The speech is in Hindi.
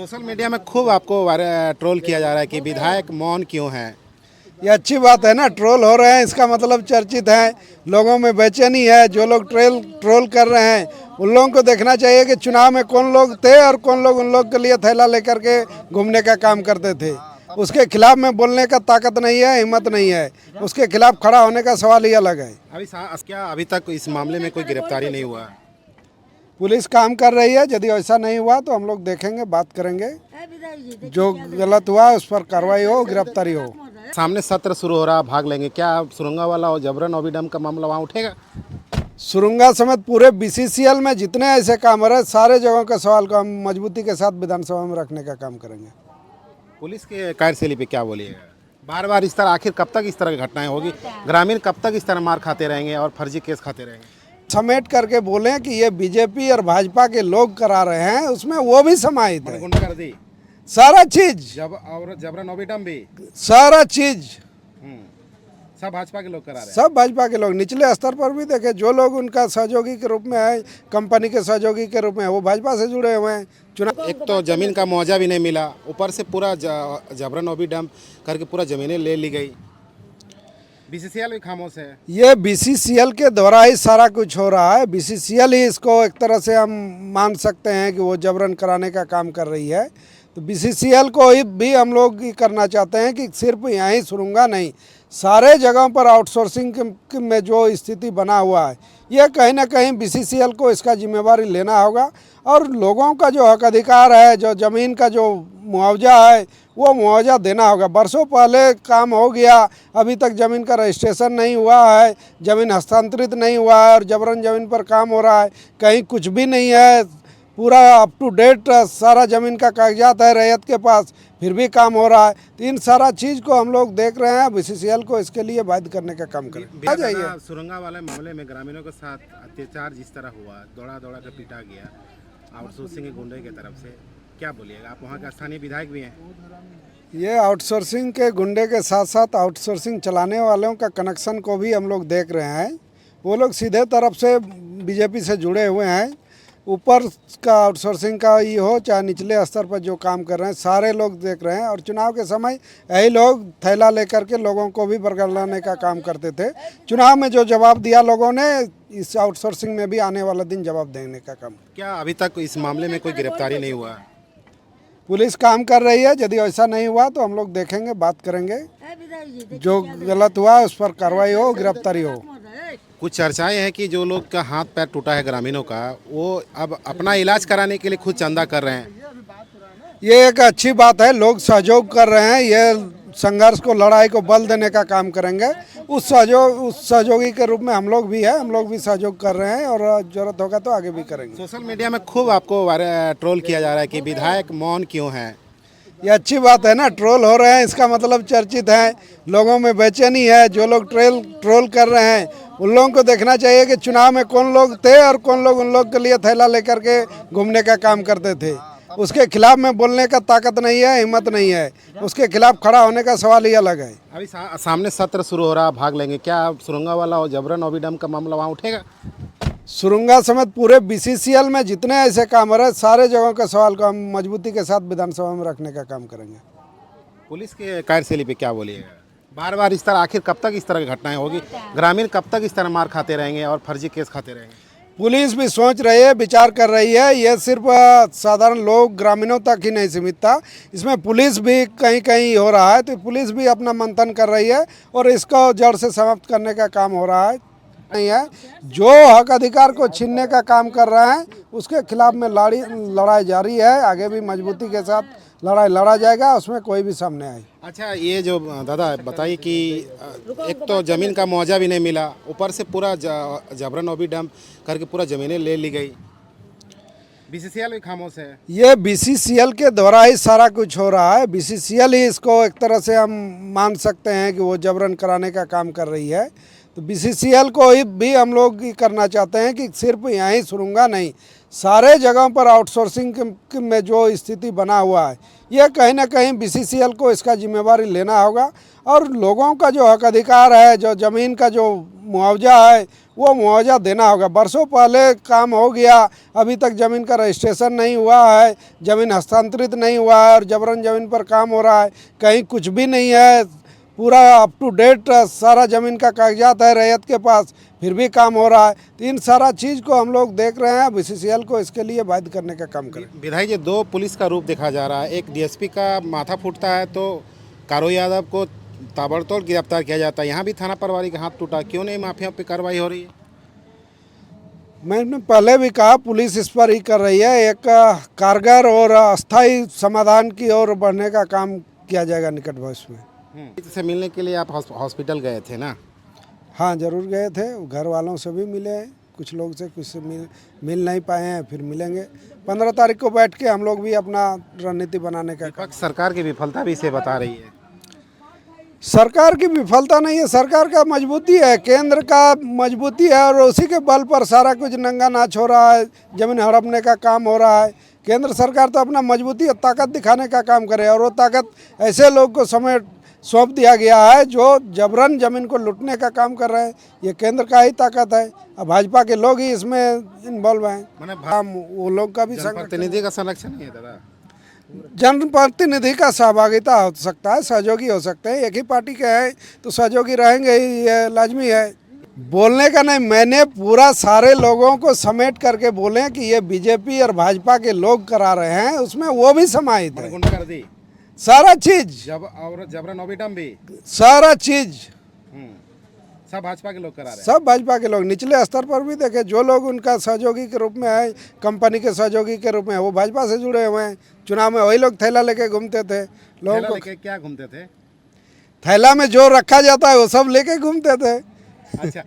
सोशल मीडिया में खूब आपको ट्रोल किया जा रहा है कि विधायक मौन क्यों है। ये अच्छी बात है ना, ट्रोल हो रहे हैं, इसका मतलब चर्चित है, लोगों में बेचैनी है। जो लोग ट्रोल कर रहे हैं उन लोगों को देखना चाहिए कि चुनाव में कौन लोग थे और कौन लोग उन लोग के लिए थैला लेकर के घूमने का काम करते थे। उसके खिलाफ में बोलने का ताकत नहीं है, हिम्मत नहीं है। उसके खिलाफ खड़ा होने का सवाल ही अलग है। क्या अभी तक इस मामले में कोई गिरफ्तारी नहीं हुआ? पुलिस काम कर रही है, यदि ऐसा नहीं हुआ तो हम लोग देखेंगे, बात करेंगे, जो गलत हुआ उस पर कार्रवाई हो, गिरफ्तारी हो। सामने सत्र शुरू हो रहा, भाग लेंगे क्या? सुरंगा वाला और जबरन ओबीडम का मामला वहाँ उठेगा? सुरंगा समेत पूरे बीसीसीएल में जितने ऐसे काम हो रहे हैं, सारे जगहों के सवाल को हम मजबूती के साथ विधानसभा में रखने का काम करेंगे। पुलिस के कार्यशैली पे क्या बोलिएगा? बार बार इस तरह, आखिर कब तक इस तरह की घटनाएं होगी? ग्रामीण कब तक इस तरह मार खाते रहेंगे और फर्जी केस खाते रहेंगे? समेट करके बोलें कि ये बीजेपी और भाजपा के लोग करा रहे हैं, उसमें वो भी समाहित है। गुंडागर्दी, सारा चीज, और जबरन ओबीडम भी, सारा चीज सब भाजपा के लोग करा रहे हैं। सब भाजपा के लोग निचले स्तर पर भी देखे, जो लोग उनका सहयोगी के रूप में है, कंपनी के सहयोगी के रूप में, वो भाजपा से जुड़े हुए हैं। चुनाव एक तो जमीन का मुआवजा भी नहीं मिला, ऊपर से पूरा जबरन ओबीडम करके पूरा जमीनें ले ली गई। बीसीसीएल भी खामोश है। ये बीसीसीएल के द्वारा ही सारा कुछ हो रहा है। बीसीसीएल ही इसको एक तरह से हम मान सकते हैं कि वो जबरन कराने का काम कर रही है। तो बीसीसीएल को ही भी हम लोग ये करना चाहते हैं कि सिर्फ यहीं सुरंगा नहीं, सारे जगहों पर आउटसोर्सिंग में जो स्थिति बना हुआ है, ये कहीं ना कहीं बीसीसीएल को इसका जिम्मेवारी लेना होगा। और लोगों का जो हक अधिकार है, जो ज़मीन का जो मुआवजा है, वो मुआवजा देना होगा। बरसों पहले काम हो गया, अभी तक ज़मीन का रजिस्ट्रेशन नहीं हुआ है, ज़मीन हस्तांतरित नहीं हुआ है और जबरन ज़मीन पर काम हो रहा है। कहीं कुछ भी नहीं है, पूरा अप टू डेट सारा ज़मीन का कागजात है रैयत के पास, फिर भी काम हो रहा है। तो इन सारा चीज़ को हम लोग देख रहे हैं, बीसीसीएल को इसके लिए बाध्य करने का काम करें। आ जाइए। सुरंगा वाले मामले में ग्रामीणों के साथ अत्याचार जिस तरह हुआ, दौड़ा दौड़ा कर पीटा गया आउटसोर्सिंग के गुंडे की तरफ से, क्या बोलिएगा? आप वहाँ के स्थानीय विधायक भी हैं। ये आउटसोर्सिंग के गुंडे के साथ साथ आउटसोर्सिंग चलाने वालों का कनेक्शन को भी हम लोग देख रहे हैं। वो लोग सीधे तरफ से बीजेपी से जुड़े हुए हैं। ऊपर का आउटसोर्सिंग का ये हो चाहे निचले स्तर पर जो काम कर रहे हैं, सारे लोग देख रहे हैं। और चुनाव के समय यही लोग थैला लेकर के लोगों को भी बरगलाने का काम करते थे। चुनाव में जो जवाब दिया लोगों ने, इस आउटसोर्सिंग में भी आने वाला दिन जवाब देने का काम। क्या अभी तक इस मामले में कोई गिरफ्तारी नहीं हुआ? पुलिस काम कर रही है, यदि ऐसा नहीं हुआ तो हम लोग देखेंगे, बात करेंगे, जो गलत हुआ उस पर कार्रवाई हो, गिरफ्तारी हो। कुछ चर्चाएं हैं कि जो लोग का हाथ पैर टूटा है ग्रामीणों का, वो अब अपना इलाज कराने के लिए खुद चंदा कर रहे हैं। ये एक अच्छी बात है, लोग सहयोग कर रहे हैं। ये संघर्ष को, लड़ाई को बल देने का काम करेंगे। उस सहयोगी के रूप में हम लोग भी हैं, हम लोग भी सहयोग कर रहे हैं और जरूरत होगा तो आगे भी करेंगे। सोशल मीडिया में खूब आपको ट्रोल किया जा रहा है कि विधायक मौन क्यों है। ये अच्छी बात है ना, ट्रोल हो रहे हैं, इसका मतलब चर्चित है, लोगों में बेचैनी है। जो लोग ट्रोल कर रहे हैं उन लोगों को देखना चाहिए कि चुनाव में कौन लोग थे और कौन लोग उन लोग के लिए थैला लेकर के घूमने का काम करते थे। उसके खिलाफ में बोलने का ताकत नहीं है, हिम्मत नहीं है। उसके खिलाफ खड़ा होने का सवाल ही अलग है। अभी सामने सत्र शुरू हो रहा, भाग लेंगे क्या? सुरंगा वाला और जबरन ओबीडम का मामला वहाँ उठेगा? सुरंगा समेत पूरे बीसीसीएल में जितने ऐसे काम हो रहे हैं, सारे जगहों के सवाल को हम मजबूती के साथ विधानसभा में रखने का काम करेंगे। पुलिस के कार्यशैली पे क्या बोलिएगा? बार बार इस तरह, आखिर कब तक इस तरह की घटनाएं होगी? ग्रामीण कब तक इस तरह मार खाते रहेंगे और फर्जी केस खाते रहेंगे? पुलिस भी सोच रही है, विचार कर रही है। ये सिर्फ साधारण लोग, ग्रामीणों तक ही नहीं सीमित था, इसमें पुलिस भी कहीं कहीं हो रहा है। तो पुलिस भी अपना मंथन कर रही है और इसको जड़ से समाप्त करने का काम हो रहा है। नहीं है, जो हक अधिकार को छीनने का काम कर रहे हैं उसके खिलाफ में लड़ाई जारी है। आगे भी मजबूती के साथ लड़ाई लड़ा जाएगा, उसमें कोई भी सामने आए। अच्छा, ये जो दादा बताइए कि एक तो ज़मीन का मुआवजा भी नहीं मिला, ऊपर से पूरा जबरन ओबीडम करके पूरा ज़मीनें ले ली गई। बीसीसीएल भी खामोश है। ये बीसीसीएल के द्वारा ही सारा कुछ हो रहा है। बीसीसीएल ही इसको एक तरह से हम मान सकते हैं कि वो जबरन कराने का काम कर रही है। तो बीसीसीएल को ही भी हम लोग ये करना चाहते हैं कि सिर्फ यहीं सुरंगा नहीं, सारे जगहों पर आउटसोर्सिंग में जो स्थिति बना हुआ है, ये कहीं ना कहीं बीसीसीएल को इसका जिम्मेवारी लेना होगा और लोगों का जो हक अधिकार है, जो ज़मीन का जो मुआवजा है, वो मुआवजा देना होगा। बरसों पहले काम हो गया, अभी तक ज़मीन का रजिस्ट्रेशन नहीं हुआ है, ज़मीन हस्तांतरित नहीं हुआ है और जबरन ज़मीन पर काम हो रहा है, कहीं कुछ भी नहीं है, पूरा अप टू डेट सारा ज़मीन का कागजात है रैयत के पास, फिर भी काम हो रहा है। तो इन सारा चीज़ को हम लोग देख रहे हैं, बीसीसीएल को इसके लिए बाध्य करने का काम करें। विधायक जी, दो पुलिस का रूप देखा जा रहा है, एक डीएसपी का माथा फूटता है तो कारो यादव को ताबड़तोड़ गिरफ्तार किया जाता है, यहाँ भी थाना प्रभारी का हाथ टूटा, क्यों नहीं माफिया पे कार्रवाई हो रही है? मैंने पहले भी कहा पुलिस इस पर ही कर रही है, एक कारगर और अस्थायी समाधान की ओर बढ़ने का काम किया जाएगा निकट भविष्य में। से मिलने के लिए आप हॉस्पिटल गए थे ना? हाँ, ज़रूर गए थे, घर वालों से भी मिले हैं, कुछ लोग से कुछ से मिल नहीं पाए हैं, फिर मिलेंगे। 15 तारीख को बैठ के हम लोग भी अपना रणनीति बनाने का विपक्ष सरकार की विफलता भी इसे बता रही है। सरकार की विफलता नहीं है, सरकार का मजबूती है, केंद्र का मजबूती है और उसी के बल पर सारा कुछ नंगा नाच हो रहा है, ज़मीन हड़पने का काम हो रहा है। केंद्र सरकार तो अपना मजबूती और ताकत दिखाने का काम करे और वो ताकत ऐसे लोग को सौंप दिया गया है जो जबरन ज़मीन को लूटने का काम कर रहे हैं। ये केंद्र का ही ताकत है, अब भाजपा के लोग ही इसमें इन्वॉल्व हैं। वो लोग का भी प्रतिनिधि का संरक्षण नहीं है दादा। जनप्रतिनिधि का सहभागिता हो सकता है, सहयोगी हो सकते हैं, एक ही पार्टी के हैं तो सहयोगी रहेंगे ही, ये लाजमी है। बोलने का नहीं, मैंने पूरा सारे लोगों को समेट करके बोले कि ये बीजेपी और भाजपा के लोग करा रहे हैं, उसमें वो भी समाहित है। गुंडागर्दी, सारा चीज, और जबरन ओबीडम भी, सारा चीज सब भाजपा के लोग करा रहे हैं। सब भाजपा के लोग निचले स्तर पर भी देखे, जो लोग उनका सहयोगी के रूप में है, कंपनी के सहयोगी के रूप में, वो भाजपा से जुड़े हुए हैं। चुनाव में वही लोग थैला लेके घूमते थे, लोगों को क्या घूमते थे? थैला में जो रखा जाता है वो सब लेके घूमते थे। अच्छा।